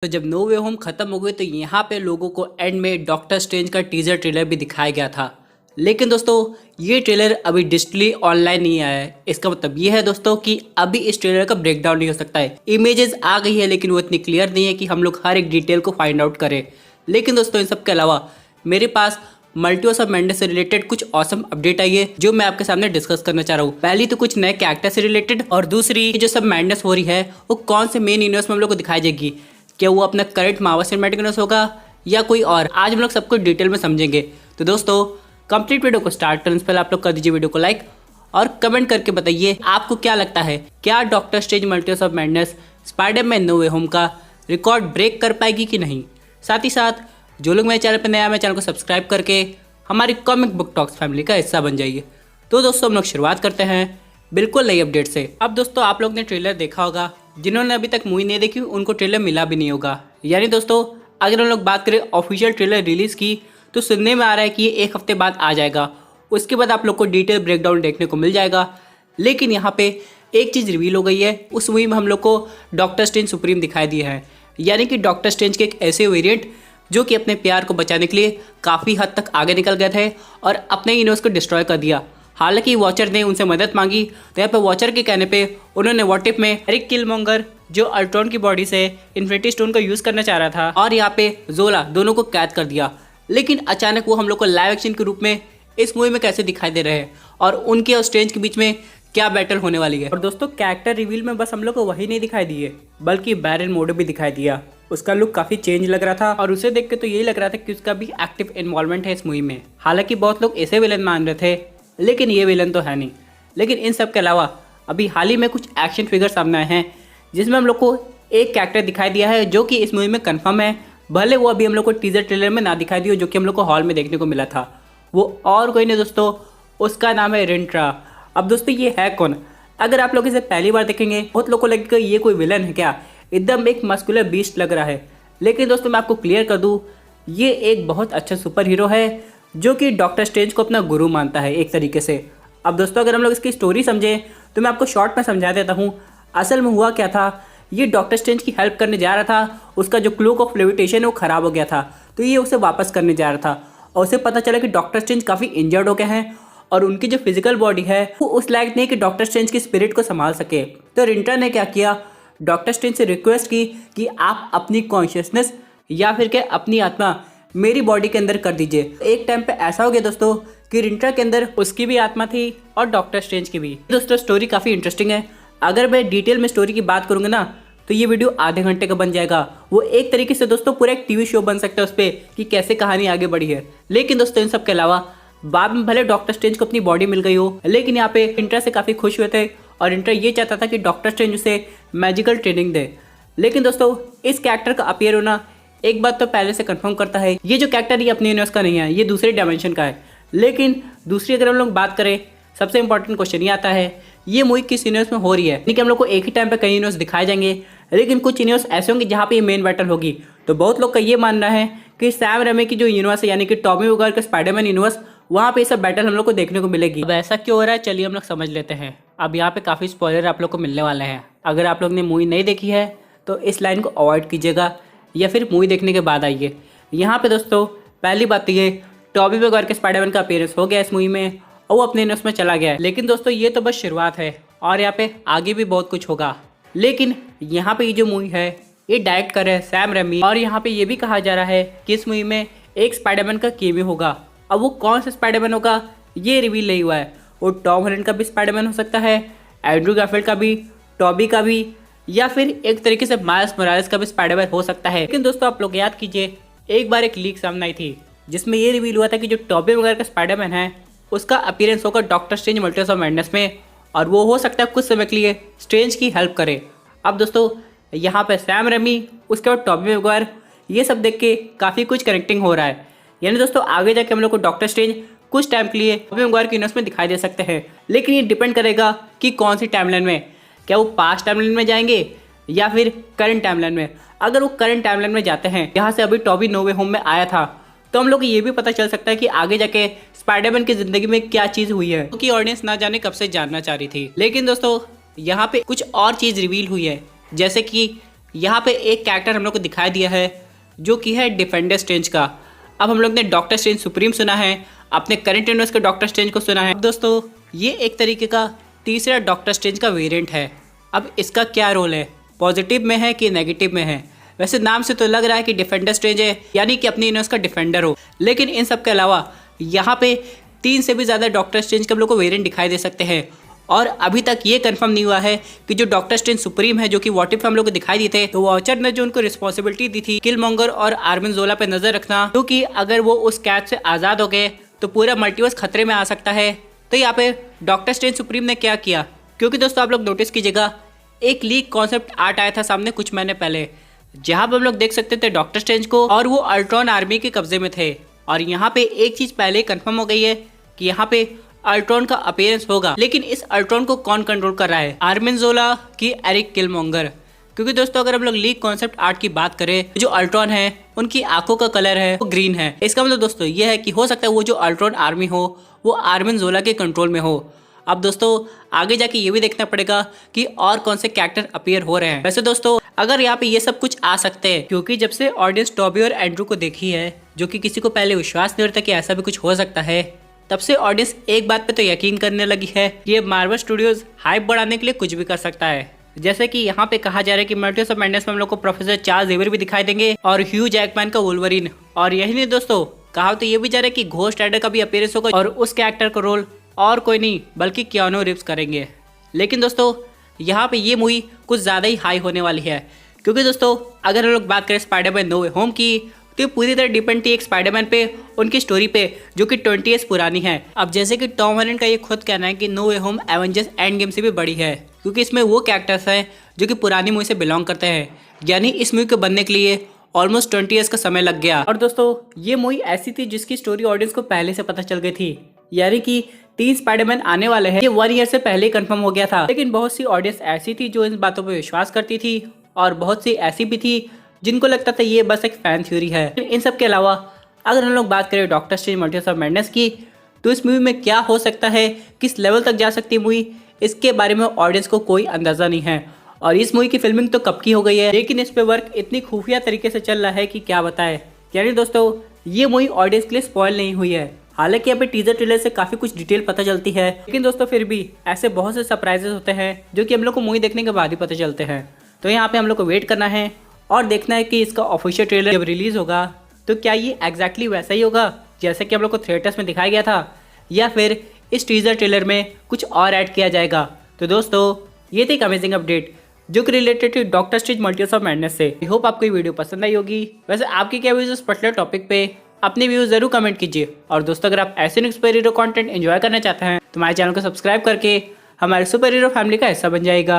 तो जब no Way home खत्म हो गई तो यहाँ पे लोगों को एंड में डॉक्टर स्ट्रेंज का टीजर ट्रेलर भी दिखाया गया था। लेकिन दोस्तों ये ट्रेलर अभी डिजिटली ऑनलाइन नहीं आया है। इसका मतलब ये है दोस्तों कि अभी इस ट्रेलर का ब्रेकडाउन नहीं हो सकता है। इमेजेस आ गई है लेकिन वो इतनी क्लियर नहीं है कि हम लोग हर एक डिटेल को फाइंड आउट करें। लेकिन दोस्तों इन सब के अलावा मेरे पास मल्टीवर्स ऑफ मैडनेस से रिलेटेड कुछ ऑसम अपडेट आई है जो मैं आपके सामने डिस्कस करना चाह रहा हूँ। पहली तो कुछ नए कैरेक्टर से रिलेटेड और दूसरी जो सब मैडनेस हो रही है वो कौन से मेन यूनिवर्स में हम लोग को दिखाई जाएगी। क्या वो अपना करंट मार्वल सिनेमैटिक यूनिवर्स होगा या कोई और। आज हम लोग सब कुछ डिटेल में समझेंगे। तो दोस्तों कंप्लीट वीडियो को स्टार्ट करने से पहले आप लोग कर दीजिए वीडियो को लाइक और कमेंट करके बताइए आपको क्या लगता है, क्या Doctor Strange Multiverse of Madness Spiderman No Way Home का रिकॉर्ड ब्रेक कर पाएगी कि नहीं। साथ ही साथ जो लोग मेरे चैनल पर नया है चैनल को सब्सक्राइब करके हमारी कॉमिक बुक टॉक्स फैमिली का हिस्सा बन जाइए। तो दोस्तों हम लोग शुरुआत करते हैं बिल्कुल नई अपडेट से। अब दोस्तों आप लोग ने ट्रेलर देखा होगा, जिन्होंने अभी तक मूवी नहीं देखी उनको ट्रेलर मिला भी नहीं होगा। यानी दोस्तों अगर हम लोग बात करें ऑफिशियल ट्रेलर रिलीज़ की तो सुनने में आ रहा है कि ये एक हफ्ते बाद आ जाएगा। उसके बाद आप लोग को डिटेल ब्रेकडाउन देखने को मिल जाएगा। लेकिन यहाँ पे एक चीज़ रिवील हो गई है, उस मूवी में हम लोग को डॉक्टर स्ट्रेंज सुप्रीम दिखाई दिया है। यानी कि डॉक्टर स्ट्रेंज के एक ऐसे वेरिएंट जो कि अपने प्यार को बचाने के लिए काफ़ी हद तक आगे निकल गए थे और अपने यूनिवर्स को डिस्ट्रॉय कर दिया। हालांकि वॉचर ने उनसे मदद मांगी तो यहाँ पे वॉचर के कहने पे उन्होंने वॉट इफ में एरिक किलमोंगर जो अल्ट्रॉन की बॉडी से इन्फिनिटी स्टोन को यूज़ करना चाह रहा था और यहाँ पे जोला दोनों को कैद कर दिया। लेकिन अचानक वो हम लोग को लाइव एक्शन के रूप में इस मूवी में कैसे दिखाई दे रहे हैं और उनके और स्ट्रेंज के बीच में क्या बैटल होने वाली है। और दोस्तों कैरेक्टर रिवील में बस हम लोग को वही नहीं दिखाई दिए बल्कि बैरन मोडो भी दिखाई दिया। उसका लुक काफ़ी चेंज लग रहा था और उसे देख के तो यही लग रहा था कि उसका भी एक्टिव इन्वॉल्वमेंट है इस मूवी में। हालांकि बहुत लोग ऐसे विलन मान रहे थे लेकिन ये विलन तो है नहीं। लेकिन इन सब के अलावा अभी हाल ही में कुछ एक्शन फिगर सामने आए हैं जिसमें हम लोग को एक कैरेक्टर दिखाई दिया है जो कि इस मूवी में कंफर्म है, भले वो अभी हम लोग को टीजर ट्रेलर में ना दिखाई दिया जो कि हम लोग को हॉल में देखने को मिला था। वो और कोई नहीं दोस्तों, उसका नाम है रिंट्रा। अब दोस्तों ये है कौन? अगर आप लोग इसे पहली बार देखेंगे बहुत लोग को लगेगा ये कोई विलन है क्या, एकदम एक मस्कुलर बीस्ट लग रहा है। लेकिन दोस्तों मैं आपको क्लियर कर दूँ, ये एक बहुत अच्छा सुपर हीरो है जो कि डॉक्टर स्ट्रेंज को अपना गुरु मानता है एक तरीके से। अब दोस्तों अगर हम लोग इसकी स्टोरी समझें तो मैं आपको शॉर्ट में समझा देता हूँ। असल में हुआ क्या था, ये डॉक्टर स्ट्रेंज की हेल्प करने जा रहा था, उसका जो क्लोक ऑफ लेविटेशन है वो ख़राब हो गया था तो ये उसे वापस करने जा रहा था और उसे पता चला कि डॉक्टर स्ट्रेंज काफ़ी इंजर्ड हो गए हैं और उनकी जो फिजिकल बॉडी है वो उस लायक नहीं कि डॉक्टर स्ट्रेंज की स्पिरिट को संभाल सके। तो रिंट्रा ने क्या किया, डॉक्टर स्ट्रेंज से रिक्वेस्ट की कि आप अपनी कॉन्शियसनेस या फिर क्या अपनी आत्मा मेरी बॉडी के अंदर कर दीजिए। एक टाइम पे ऐसा हो गया दोस्तों कि रिंट्रा के अंदर उसकी भी आत्मा थी और डॉक्टर स्ट्रेंज की भी। दोस्तों स्टोरी काफ़ी इंटरेस्टिंग है। अगर मैं डिटेल में स्टोरी की बात करूँगा ना तो ये वीडियो आधे घंटे का बन जाएगा। वो एक तरीके से दोस्तों पूरा एक टीवी शो बन सकता है उस पर कि कैसे कहानी आगे बढ़ी है। लेकिन दोस्तों इन सब के अलावा बाद में भले डॉक्टर स्ट्रेंज को अपनी बॉडी मिल गई हो लेकिन यहाँ पे इंट्रा से काफ़ी खुश हुए थे और इंट्रा ये चाहता था कि डॉक्टर स्ट्रेंज उसे मैजिकल ट्रेनिंग दे। लेकिन दोस्तों इस कैरेक्टर का अपीयर होना एक बात तो पहले से कंफर्म करता है, ये जो कैरेक्टर ये अपने यूनिवर्स का नहीं है, ये दूसरे डायमेंशन का है। लेकिन दूसरी अगर हम लोग बात करें सबसे इंपॉर्टेंट क्वेश्चन ये आता है ये मूवी किस यूनिवर्स में हो रही है। यानी कि हम लोग को एक ही टाइम पे कई यूनिवर्स दिखाए जाएंगे लेकिन कुछ यूनिवर्स ऐसे होंगे जहाँ पे ये मेन बैटल होगी। तो बहुत लोग का ये मानना है कि सैम रेमी की जो यूनिवर्स है यानी कि टॉबी मैguire का स्पाइडरमैन यूनिवर्स, वहाँ पे ये सब बैटल हम लोग को देखने को मिलेगी। अब ऐसा क्यों हो रहा है चलिए हम लोग समझ लेते हैं। अब यहाँ पे काफ़ी स्पॉइलर आप लोग को मिलने वाले हैं। अगर आप लोग ने मूवी नहीं देखी है तो इस लाइन को अवॉइड कीजिएगा या फिर मूवी देखने के बाद आइए। यहाँ पे दोस्तों पहली बात ये टॉबी मैguire के स्पाइडरमैन का अपीयरेंस हो गया इस मूवी में और वो अपने यूनिवर्स में चला गया है। लेकिन दोस्तों ये तो बस शुरुआत है और यहाँ पे आगे भी बहुत कुछ होगा। लेकिन यहाँ पे ये जो मूवी है ये डायरेक्ट कर रहे हैं सैम रेमी और यहाँ पे ये भी कहा जा रहा है कि इस मूवी में एक स्पाइडरमैन का केमियो होगा। अब वो कौन सा स्पाइडरमैन होगा ये रिवील नहीं हुआ है। वो टॉम हॉलैंड का भी स्पाइडरमैन हो सकता है, एंड्रू गारफील्ड का भी, टॉबी का भी, या फिर एक तरीके से माइल्स मोरालेस का भी स्पाइडरमैन हो सकता है। लेकिन दोस्तों आप लोग याद कीजिए एक बार एक लीक सामने आई थी जिसमें ये रिवील हुआ था कि जो टॉबी मैguire का स्पाइडरमैन है उसका अपीयरेंस होगा doctor Strange Multiverse of madness में और वो हो सकता है कुछ समय के लिए स्ट्रेंज की हेल्प करे। अब दोस्तों यहाँ पे सैम रेमी उसके बाद टॉबी मैguire ये सब देख के काफ़ी कुछ कनेक्टिंग हो रहा है। यानी दोस्तों आगे जाके हम लोग को डॉक्टर स्ट्रेंज कुछ टाइम के लिए टॉबी मैguire के यूनिवर्स में दिखाई दे सकते हैं। लेकिन ये डिपेंड करेगा कि कौन सी टाइमलाइन में, क्या वो पास्ट टाइमलाइन में जाएंगे या फिर करंट टाइमलाइन में। अगर वो करंट टाइमलाइन में जाते हैं जहाँ से अभी टॉबी नो वे होम में आया था तो हम लोग को ये भी पता चल सकता है कि आगे जाके स्पाइडरमैन की जिंदगी में क्या चीज़ हुई है क्योंकि ऑडियंस ना जाने कब से जानना चाह रही थी। लेकिन दोस्तों यहाँ पे कुछ और चीज़ रिवील हुई है जैसे कि यहाँ पे एक कैरेक्टर हम लोग को दिखाई दिया है जो कि है डिफेंडर स्ट्रेंज का। अब हम लोग ने डॉक्टर स्ट्रेंज सुप्रीम सुना है, अपने करंट यूनिवर्स के डॉक्टर स्ट्रेंज को सुना है। अब दोस्तों ये एक तरीके का तीसरा डॉक्टर स्ट्रेंज का वेरिएंट है। अब इसका क्या रोल है, पॉजिटिव में है कि नेगेटिव में है? वैसे नाम से तो लग रहा है कि डिफेंडर स्ट्रेंज है, यानी कि अपने यूनिवर्स का डिफेंडर हो, लेकिन इन सब के अलावा यहाँ पे 3 से भी ज़्यादा डॉक्टर स्ट्रेंज के हम लोग को वेरिएंट दिखाई दे सकते हैं। और अभी तक ये कंफर्म नहीं हुआ है कि जो डॉक्टर स्ट्रेंज सुप्रीम है, जो कि व्हाट इफ हम लोग को दिखाई दी थे, तो वॉचर ने जो उनको रिस्पॉन्सिबिलिटी दी थी किलमॉन्गर और आर्मिन जोला पे नजर रखना, क्योंकि अगर वो उस कैद से आज़ाद हो गए तो पूरा मल्टीवर्स खतरे में आ सकता है। तो यहाँ पे डॉक्टर स्ट्रेंज सुप्रीम ने क्या किया, क्योंकि दोस्तों आप लोग नोटिस कीजिएगा एक लीक कॉन्सेप्ट आर्ट आया था सामने कुछ महीने पहले, जहाँ पे हम लोग देख सकते थे डॉक्टर स्ट्रेंज को और वो अल्ट्रॉन आर्मी के कब्जे में थे। और यहाँ पे एक चीज पहले कंफर्म हो गई है कि यहाँ पे अल्ट्रॉन का अपीयरेंस होगा, लेकिन इस अल्ट्रॉन को कौन कंट्रोल कर रहा है, आर्मिन जोला की एरिक किलमॉन्गर? क्योंकि दोस्तों अगर हम लोग लीक कॉन्सेप्ट आर्ट की बात करें, जो अल्ट्रॉन है उनकी आंखों का कलर है वो ग्रीन है। इसका मतलब दोस्तों ये है कि हो सकता है वो जो अल्ट्रॉन आर्मी हो वो आर्मिन जोला के कंट्रोल में हो। अब दोस्तों आगे जाके ये भी देखना पड़ेगा कि और कौन से कैरेक्टर अपीयर हो रहे हैं। वैसे दोस्तों अगर यहाँ पे ये सब कुछ आ सकते हैं, क्योंकि जब से ऑडियंस टॉबी और एंड्रू को देखी है, जो कि किसी को पहले विश्वास नहीं होता कि ऐसा भी कुछ हो सकता है, तब से ऑडियंस एक बात पे तो यकीन करने लगी है कि ये मार्वल स्टूडियोज हाइप बढ़ाने के लिए कुछ भी कर सकता है। जैसे कि यहाँ पे कहा जा रहा है कि मल्टीवर्स ऑफ मैडनेस में हम लोग को प्रोफेसर चार्ल्स ज़ेवियर भी दिखाई देंगे और ह्यू जैकमैन का वुल्वरीन। और यही नहीं दोस्तों, कहा तो ये भी जा रहा है कि घोस्ट राइडर का भी अपीयरेंस होगा और उस कैरेक्टर का रोल और कोई नहीं बल्कि कियानो रीव्स करेंगे। लेकिन दोस्तों यहाँ पे ये मूवी कुछ ज़्यादा ही हाई होने वाली है, क्योंकि दोस्तों अगर हम लोग बात करें स्पाइडरमैन नो वे होम की, तो ये पूरी तरह डिपेंड थी एक स्पाइडरमैन पे, उनकी स्टोरी पे, जो कि 20 ईयर्स पुरानी है। अब जैसे कि टॉम हॉलैंड का ये खुद कहना है कि No Way Home Avengers Endgame से भी बड़ी है, क्योंकि इसमें वो कैरेक्टर्स हैं जो कि पुरानी मूवी से बिलोंग करते हैं। यानी इस मूवी को बनने के लिए ऑलमोस्ट 20 ईयर्स का समय लग गया। और दोस्तों ये मूवी ऐसी थी जिसकी स्टोरी ऑडियंस को पहले से पता चल गई थी, यानी कि 3 स्पाइडरमैन आने वाले हैं, ये 1 ईयर से पहले कंफर्म हो गया था। लेकिन बहुत सी ऑडियंस ऐसी थी जो इन बातों पर विश्वास करती थी और बहुत सी ऐसी भी थी जिनको लगता था ये बस एक फैन थ्योरी है। इन सब के अलावा अगर हम लोग बात करें doctor Strange Multiverse of madness की, तो इस मूवी में क्या हो सकता है, किस लेवल तक जा सकती है मूवी, इसके बारे में ऑडियंस को कोई अंदाजा नहीं है। और इस मूवी की फिल्मिंग तो कब की हो गई है, लेकिन इस पे वर्क इतनी खुफिया तरीके से चल रहा है कि क्या बताए। यानी दोस्तों ये मूवी ऑडियंस के लिए स्पॉइल नहीं हुई है। हालांकि यहाँ पे टीजर ट्रेलर से काफी कुछ डिटेल पता चलती है, लेकिन दोस्तों फिर भी ऐसे बहुत से सरप्राइजेस होते हैं जो कि हम लोग को मूवी देखने के बाद ही पता चलते हैं। तो यहाँ पे हम लोग को वेट करना है और देखना है कि इसका ऑफिशियल ट्रेलर जब रिलीज होगा तो क्या ये एग्जैक्टली वैसा ही होगा जैसे कि हम लोग को थिएटर्स में दिखाया गया था, या फिर इस टीजर ट्रेलर में कुछ और ऐड किया जाएगा। तो दोस्तों ये थी एक अमेजिंग अपडेट जो कि related to Doctor Strange Multiverse of Madness से। आई होप आपको ये वीडियो पसंद आई होगी। वैसे आपकी क्या व्यूज इस पर्टिकुलर टॉपिक पे, अपने व्यूज जरूर कमेंट कीजिए। और दोस्तों अगर आप ऐसे next super hero content enjoy करना चाहते हैं तो हमारे चैनल को सब्सक्राइब करके हमारे सुपर हीरो फैमिली का हिस्सा बन जाएगा।